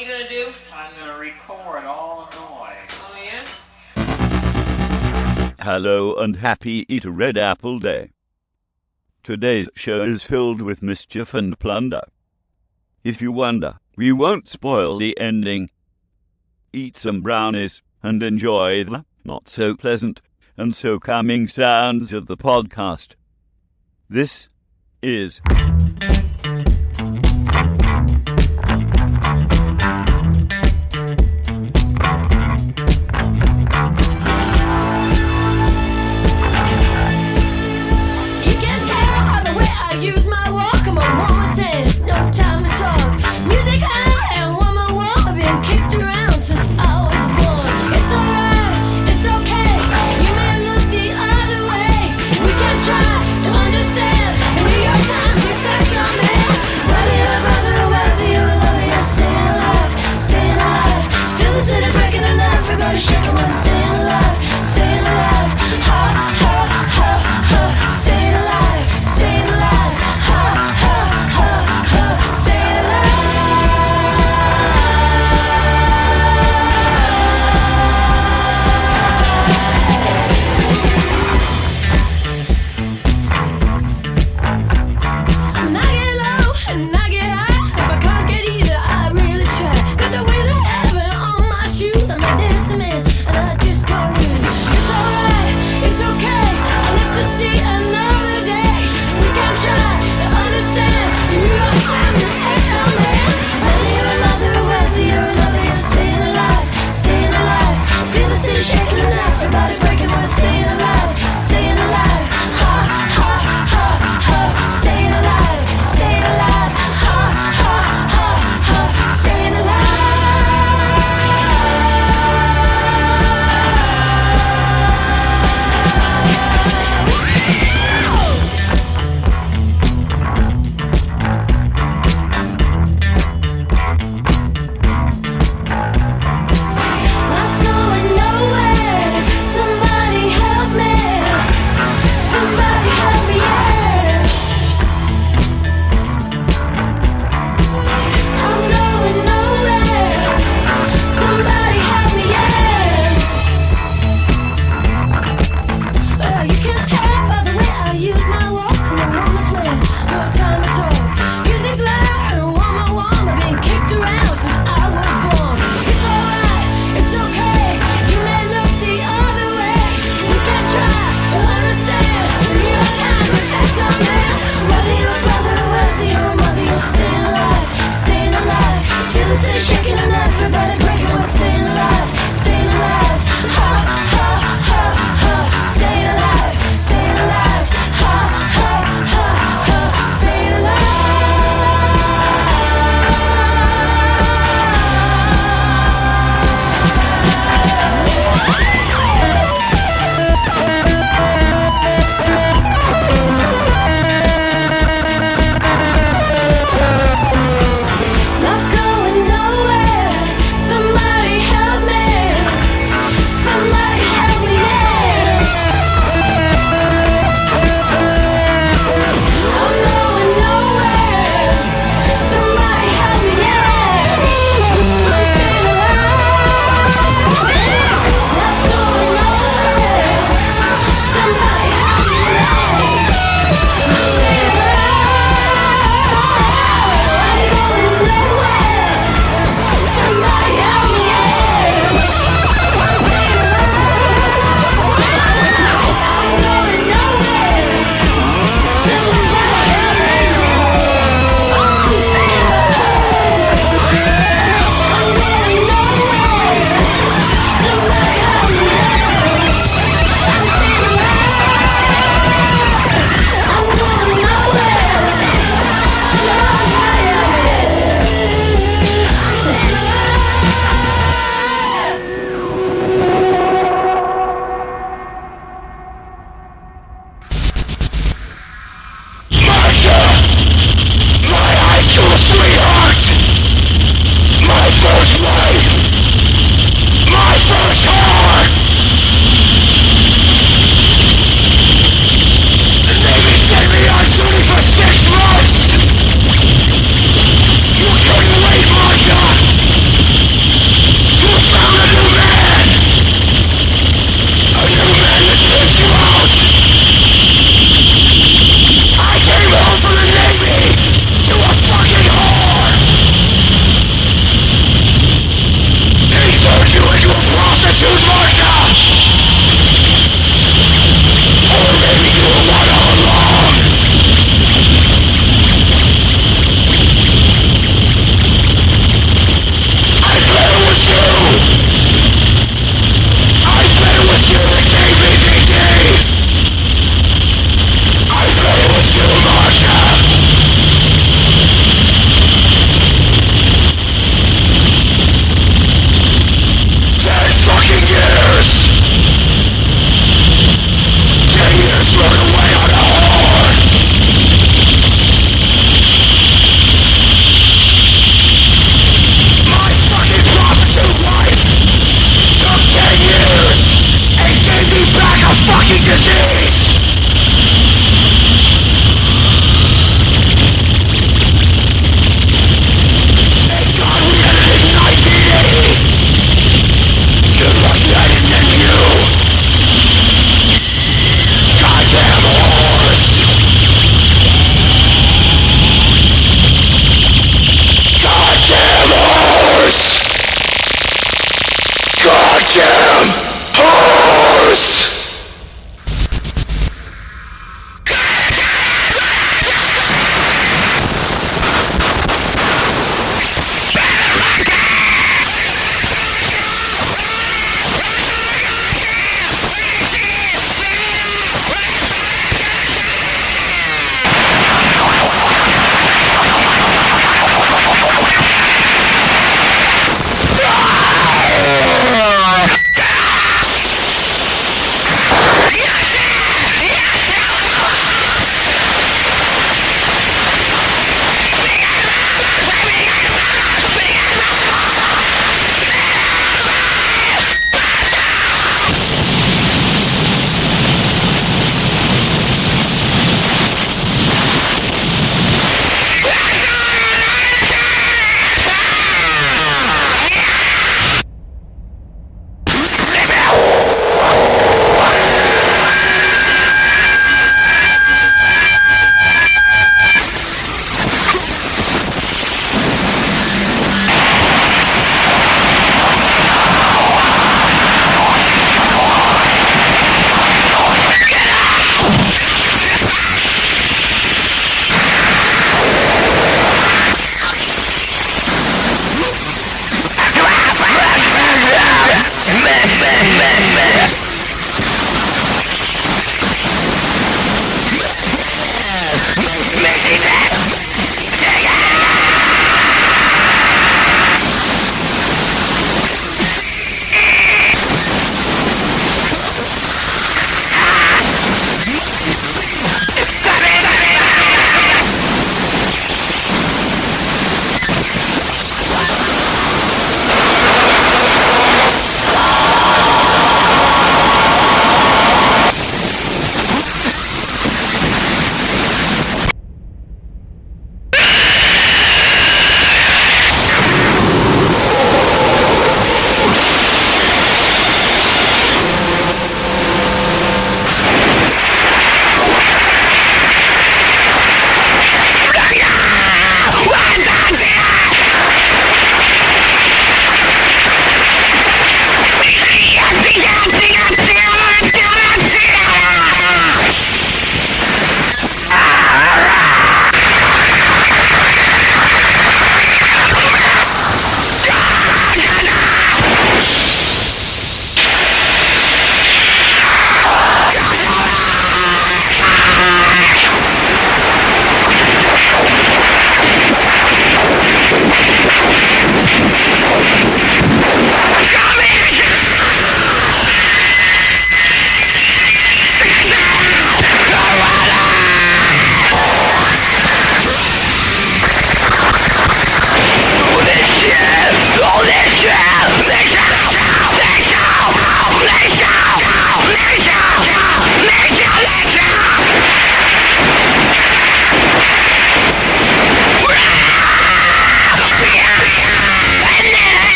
you gonna do? I'm gonna record all the noise. Oh, yeah? Hello and happy Eat a Red Apple Day. Today's show is filled with mischief and plunder. If you wonder, we won't spoil the ending. Eat some brownies and enjoy the not so pleasant and so calming sounds of the podcast. This is Love's going nowhere. Somebody help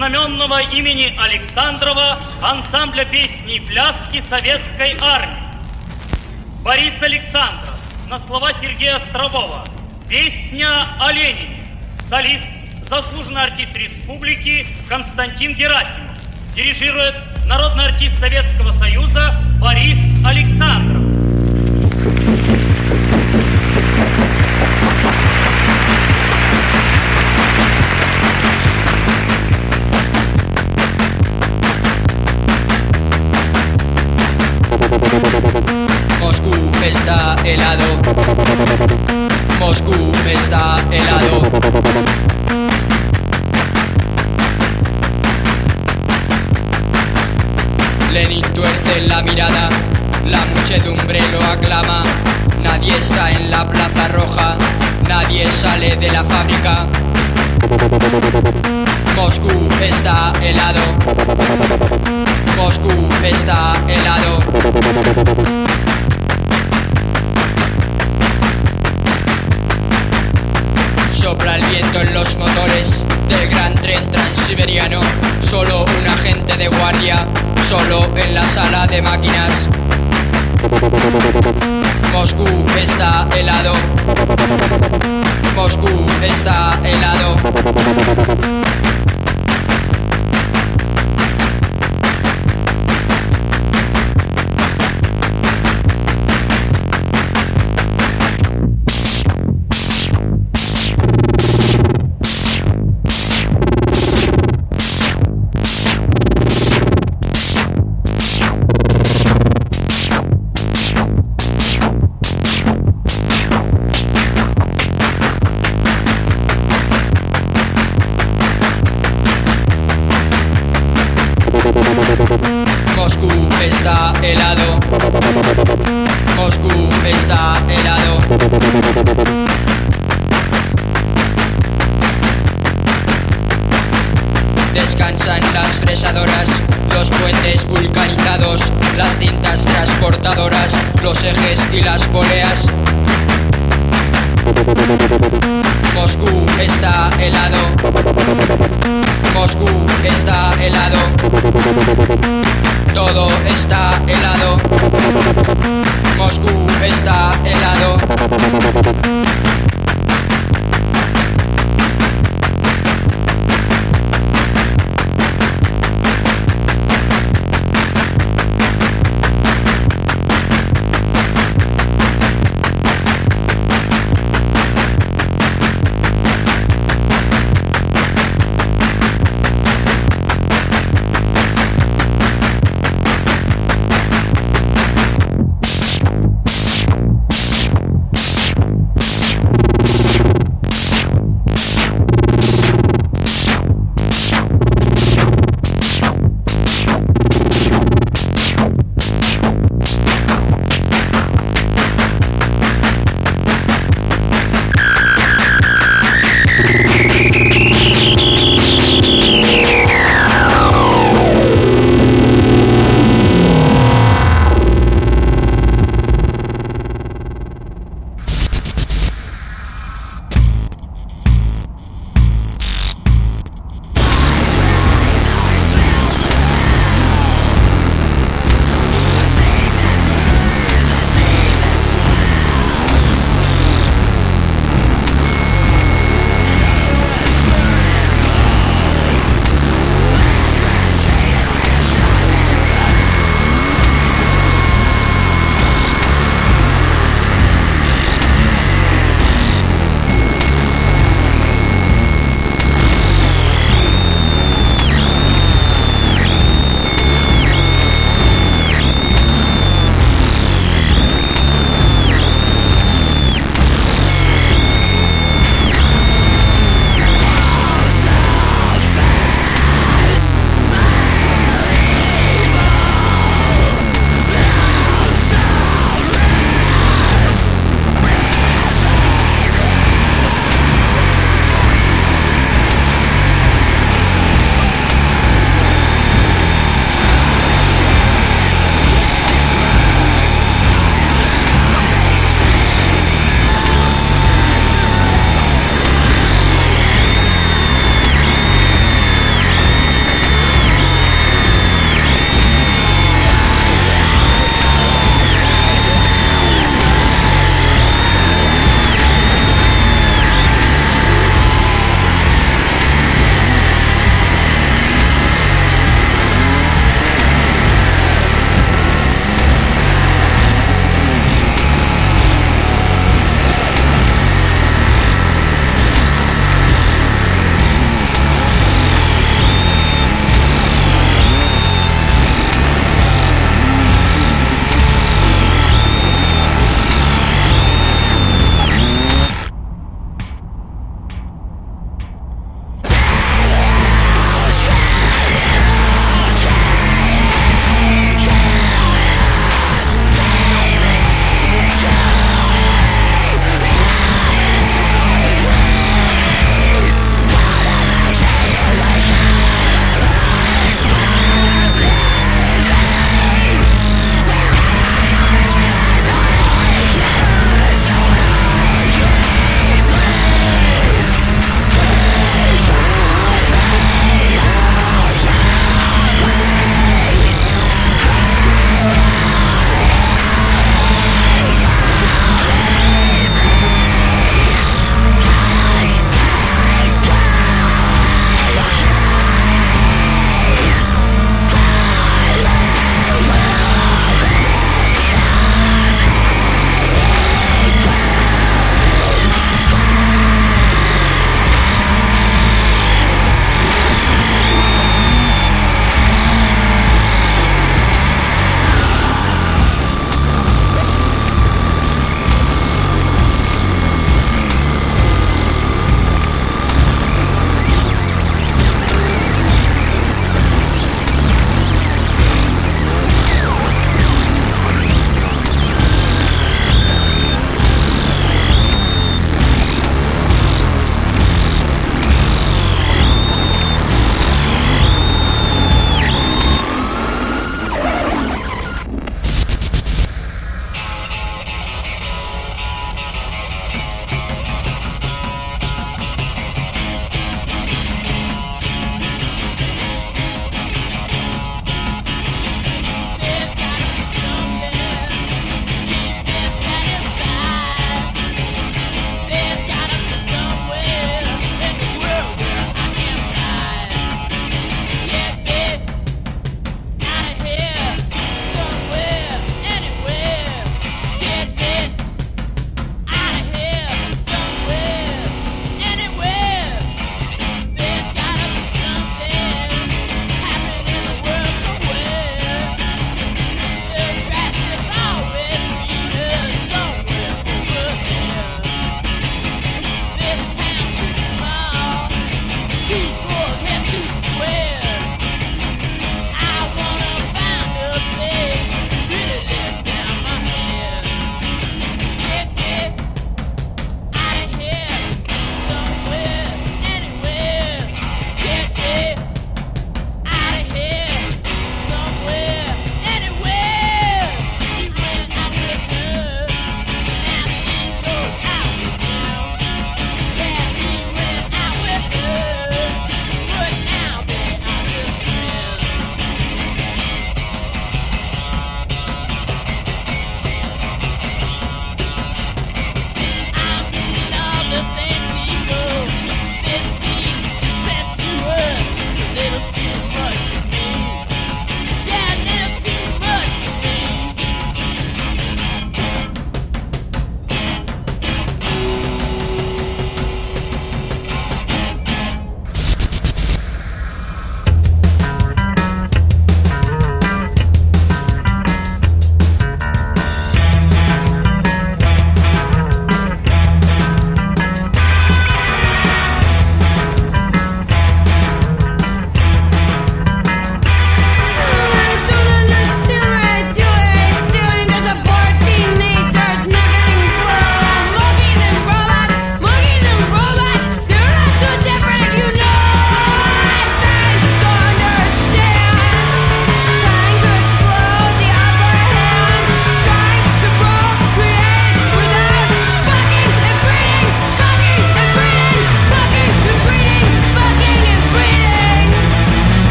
знаменного имени Александрова ансамбля песни и пляски Советской Армии. Борис Александров на слова Сергея Острового. Песня о Ленине. Солист, заслуженный артист республики Константин Герасимов. Дирижирует народный артист Советского Союза Борис Александров. Moscú está helado. Moscú está helado. Lenin tuerce la mirada, la muchedumbre lo aclama. Nadie está en la Plaza Roja, nadie sale de la fábrica. Moscú está helado. Moscú está helado. Sopla el viento en los motores del gran tren transiberiano. Solo un agente de guardia, solo en la sala de máquinas. Moscú está helado. Moscú está helado. Moscú está helado. Moscú está helado. Descansan las fresadoras, los puentes vulcanizados, las cintas transportadoras, los ejes y las poleas. Moscú está helado. Moscú está helado. Todo está helado. Moscú está helado.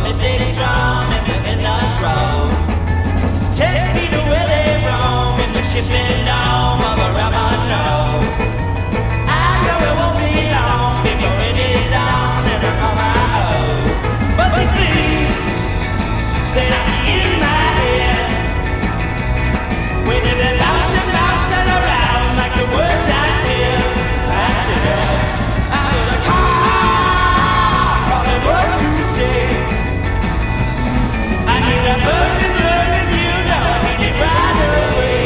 they steady drum in the midnight road. 10 feet away they roam in the shifting dome of a Roman road. I know it won't be long before it is dawn and I call my own. But these things that I see in my head, when they're bouncing, bouncing around like the words I said, I'm gonna call them what to say. I need that burning, burning, you know I need it right away.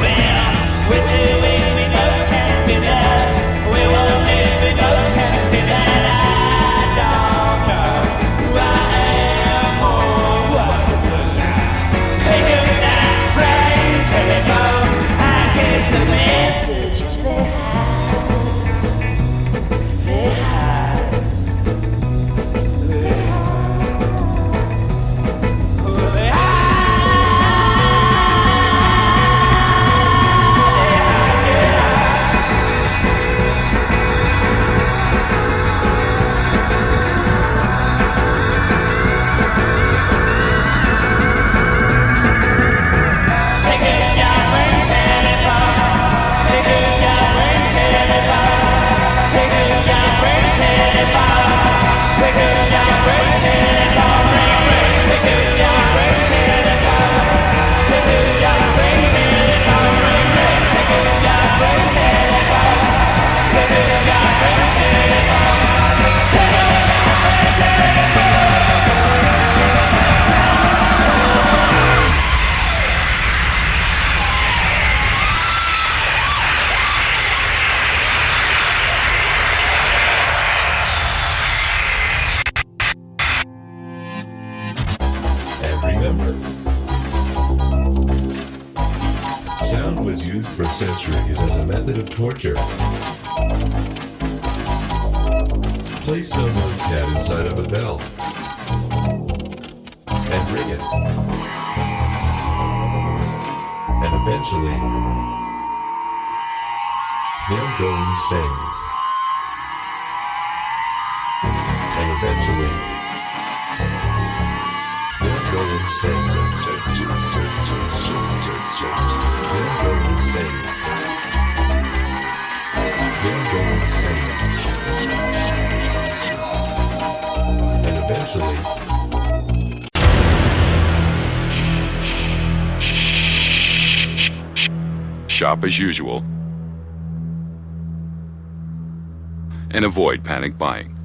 Well, we're till we both can feel that. We won't live, we both can feel that. I don't know who I am or what to do. Pick up that brain telephone, I get the messages they hide. They hide. They hide. Oh, they hide. Pick up your brain telephone. Pick up your brain telephone. Pick up your brain telephone. Pick up your brain telephone. Ring, ring. Pick up your brain telephone. Pick up your brain telephone. Ring, ring. Pick up your brain telephone. Pick up your brain telephone. Pick up your brain telephone. And remember, sound was used for centuries as a method of torture. Place someone's head inside of a bell and ring it. And eventually, they'll go insane. And eventually, they'll go insane. They'll go insane. They'll go insane. And eventually, shop as usual and avoid panic buying.